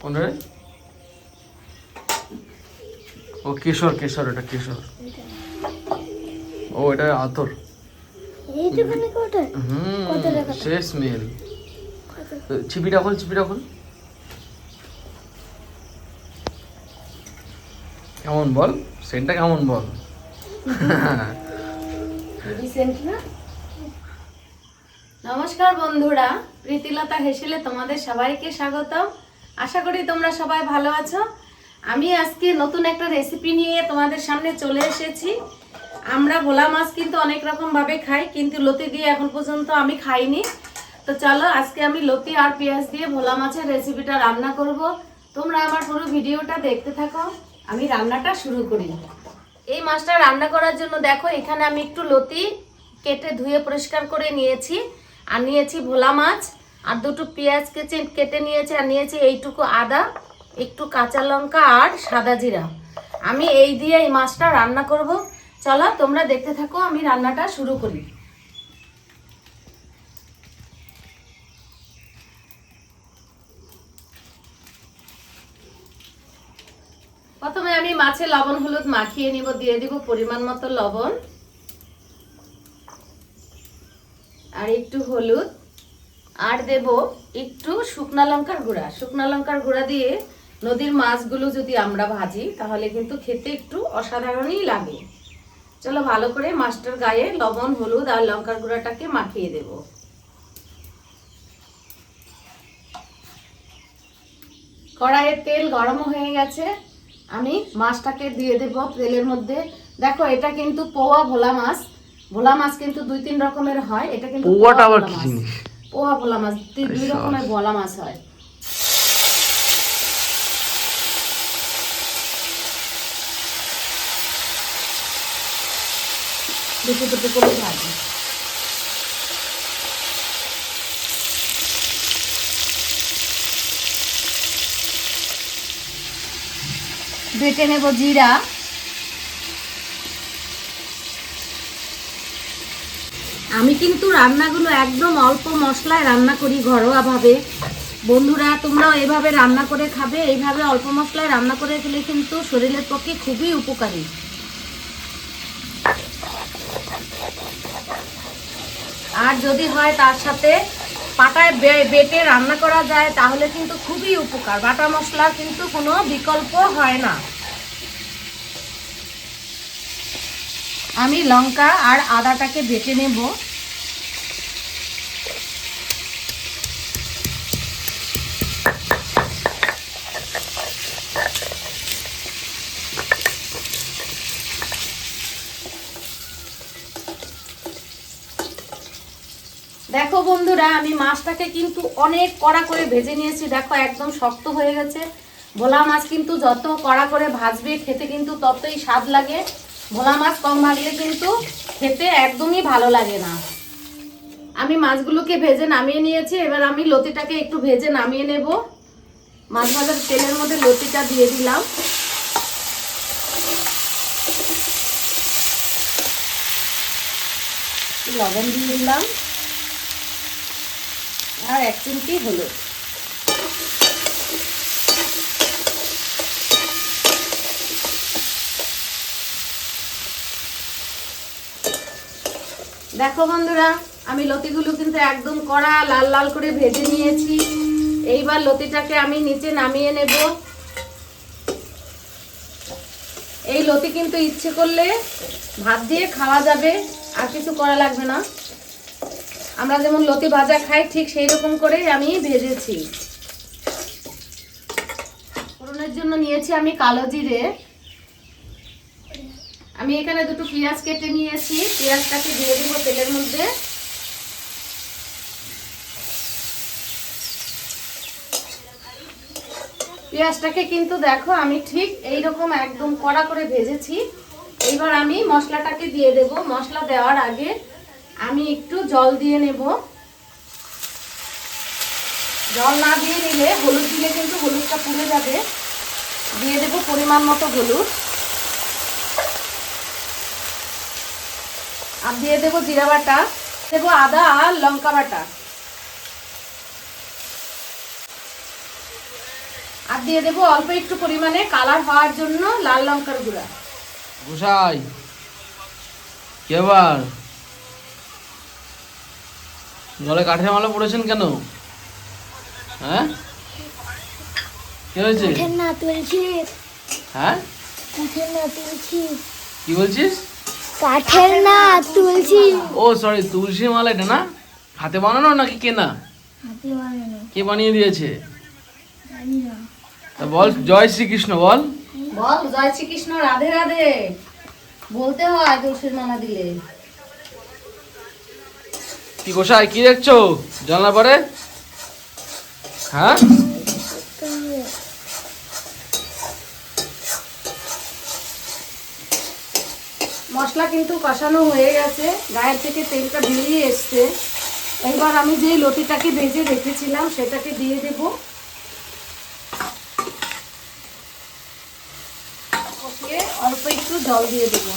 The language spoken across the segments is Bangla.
কোনটা? ও কেশর, কেশর, এটা কেশর। ও এটা আতর। সে স্মেল। চিপিটা খোল, চিপিটা খোল। কেমন বল, সেন্টটা কেমন বল? নমস্কার বন্ধুরা, প্রীতিলতা হেসেলে তোমাদের সবাইকে স্বাগতম। আশা করি তোমরা সবাই ভালো আছো। আমি আজকে নতুন একটা রেসিপি নিয়ে তোমাদের সামনে চলে এসেছি। আমরা ভোলা মাছ কিন্তু অনেক রকম ভাবে খাই, কিন্তু লতি দিয়ে এখন পর্যন্ত আমি খাইনি। তো চলো আজকে আমি লতি আর পেঁয়াজ দিয়ে ভোলা মাছের রেসিপিটা রান্না করব। তোমরা আমার পুরো ভিডিওটা দেখতে থাকো, আমি রান্নাটা শুরু করি। এই মাছটা রান্না করার জন্য দেখো এখানে আমি একটু লতি কেটে ধুয়ে পরিষ্কার করে নিয়েছি, আর নিয়েছি ভোলা মাছ, আর দুটো পেঁয়াজ কেটে নিয়েছি, আর নিয়েছি এইটুকু আদা, একটু কাঁচা লঙ্কা আর সাদা জিরা। আমি এই দিয়ে এই মাছটা রান্না করব। চলো তোমরা দেখতে থাকো, আমি রান্নাটা শুরু করি। প্রথমে আমি মাছে লবণ হলুদ মাখিয়ে নিব, দিয়ে দিব পরিমাণ মতো লবণ আর একটু হলুদ, আর দেব একটু শুকনা লঙ্কার গুঁড়া। শুকনা লঙ্কার গুঁড়া দিয়ে নদীর মাছগুলো যদি আমরা ভাজি তাহলে কিন্তু খেতে একটু অসাধারণই লাগে। চলো ভালো করে মাছটার গায়ে লবণ হলুদ আর লঙ্কার গুঁড়াটাকে মাখিয়ে দেব। কড়াইয়ে তেল গরম হয়ে গেছে, আমি মাছটাকে দিয়ে দেব তেলের মধ্যে। দেখো এটা কিন্তু পোয়া ভোলা মাছ। ভোলা মাছ কিন্তু 2-3 রকমের হয়, এটা কিন্তু পোয়াটা আবার কি জিনিস? পোয়া ভোলা মাছ, 2 রকমের ভোলা মাছ হয়। দুটো দুটো করে ভাজি। বেটে নেব জিরা, আমি কিন্তু রান্নাগুলো একদম অল্প মশলায় রান্না করি ঘরোয়া ভাবে। বন্ধুরা তোমরাও এভাবে রান্না করে খাবে, এইভাবে অল্প মশলায় রান্না করে খেলে কিন্তু শরীরের পক্ষে খুবই উপকারী। আর যদি হয় তার সাথে পাটায় বেটে রান্না করা যায় তাহলে কিন্তু খুবই উপকার। বাটা মশলার কিন্তু কোনো বিকল্প হয় না। আমি লঙ্কা আর আদাটাকে বেটে নেব। দেখো বন্ধুরা, আমি মাছটাকে কিন্তু অনেক কড়া করে ভেজে নিয়েছি। দেখো একদম শক্ত হয়ে গেছে। ভোলা মাছ কিন্তু যত কড়া করে ভাজবে খেতে কিন্তু ততই স্বাদ লাগে। ভোলা মাছ কম ভাজলে কিন্তু খেতে একদমই ভালো লাগে না। আমি মাছগুলোকে ভেজে নামিয়ে নিয়েছি, এবার আমি লতিটাকে একটু ভেজে নামিয়ে নেব। মাছ ভাজার তেলের মধ্যে লতিটা দিয়ে দিলাম, লবণ দিয়ে দিলাম আর 1 চিমটি হলুদ। দেখো বন্ধুরা, আমি লতিগুলো কিন্তু একদম কড়া লাল লাল করে ভেজে নিয়েছি। এইবার লতিটাকে আমি নিচে নামিয়ে নেব। এই লতি কিন্তু ইচ্ছে করলে ভাত দিয়ে খাওয়া যাবে, আর কিছু করা লাগবে না। আমরা যেমন লতি ভাজা খাই ঠিক সেই রকম করেই আমি ভেজেছি। ফোড়নের জন্য নিয়েছি আমি কালো জিরে। আমি এখানে দুটো পেঁয়াজ কেটে নিয়েছি, পেঁয়াজটাকে দিয়ে দেবো তেলের মধ্যে। পেঁয়াজটাকে কিন্তু দেখো আমি ঠিক এইরকম একদম কড়া করে ভেজেছি। এইবার আমি মশলাটাকে দিয়ে দেব। মশলা দেওয়ার আগে আমি একটু জল দিয়ে নেব। জল না দিয়ে নিলে হলুদ দিলে কিন্তু হলুদটা পুড়ে যাবে। দিয়ে দেব পরিমাণ মতো হলুদ, আর দিয়ে দেব জিরা বাটা, দেব আদা আর লঙ্কা বাটা। আর দিয়ে দেবো অল্প একটু পরিমাণে কালার হওয়ার জন্য লাল লঙ্কার গুঁড়া। গোসাই কি আবার গলে কাঠের মালা পড়েছেন কেন? হ্যাঁ কি হয়েছে? না তুলছি, হ্যাঁ কাঠের না তুলছি, কি বলছিস? কাঠের না তুলছি। ও সরি, তুলসী মালা এটা না? হাতে বানানো নাকি কেনা? হাতে বানানো, কে বানিয়ে দিয়েছে? জানি না। তা বল জয় শ্রীকৃষ্ণ বল। বল জয় শ্রীকৃষ্ণ, রাধে রাধে বলতে হয় তুলসীর মালা দিলে। কি গোসাই কি দেখছো জানলা পরে? হ্যাঁ মশলা কিন্তু কষানো হয়ে গেছে, গায়ের থেকে তেলটা বেরিয়ে এসছে। এবার আমি যেই লতিটাকে ভেজে রেখেছিলাম সেটাকে দিয়ে দেব। ওকে অল্প একটু জল দিয়ে দেব।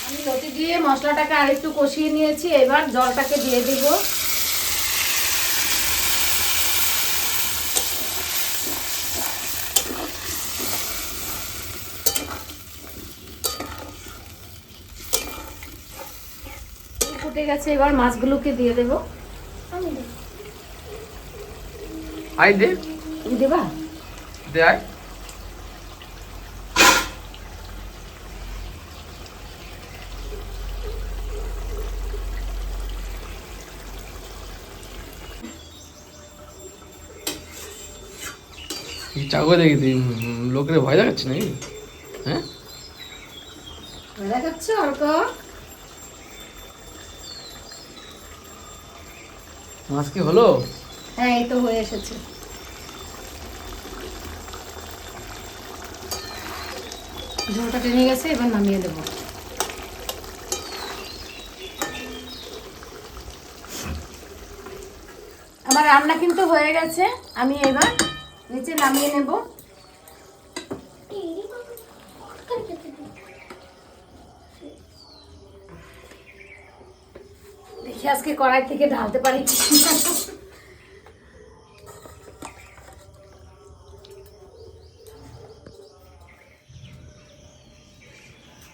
আমি লতি দিয়ে মশলাটাকে আরেকটু কষিয়ে নিয়েছি, এবার জলটাকে দিয়ে দেব। ফুটে গেছে, এবার মাছগুলোকে দিয়ে দেব। আই দে তুমি দেবা? দে আয়। চাকু দেখি তুই লোকের ভয় দেখাচ্ছি নাকি? হ্যাঁ দেখাচ্ছ অর্ক? মাছ কি হলো? হ্যাঁ এই তো হয়ে এসেছে। ঝোলটা টেনে গেছে, এবার নামিয়ে দেবো। আমার রান্না কিন্তু হয়ে গেছে, আমি এবার নিচে নামিয়ে নেব। দেখি আজকে কড়াই থেকে ঢালতে পারি কিনা।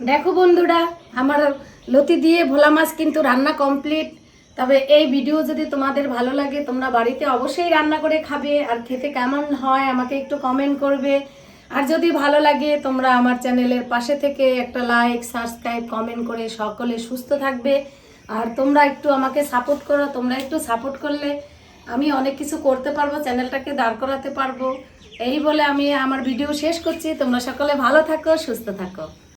দেখো বন্ধুরা, আমার লতি দিয়ে ভোলা মাছ কিন্তু রান্না কমপ্লিট। তবে এই ভিডিও যদি তোমাদের ভালো লাগে তোমরা বাড়িতে অবশ্যই রান্না করে খাবে, আর খেতে কেমন হয় আমাকে একটু কমেন্ট করবে। আর যদি ভালো লাগে তোমরা আমার চ্যানেলের পাশে থেকে একটা লাইক, সাবস্ক্রাইব, কমেন্ট করে সকলে সুস্থ থাকবে। আর তোমরা একটু আমাকে সাপোর্ট করো, তোমরা একটু সাপোর্ট করলে আমি অনেক কিছু করতে পারবো, চ্যানেলটাকে দাঁড় করাতে পারবো। এই বলে আমি আমার ভিডিও শেষ করছি। তোমরা সকলে ভালো থাকো, সুস্থ থাকো।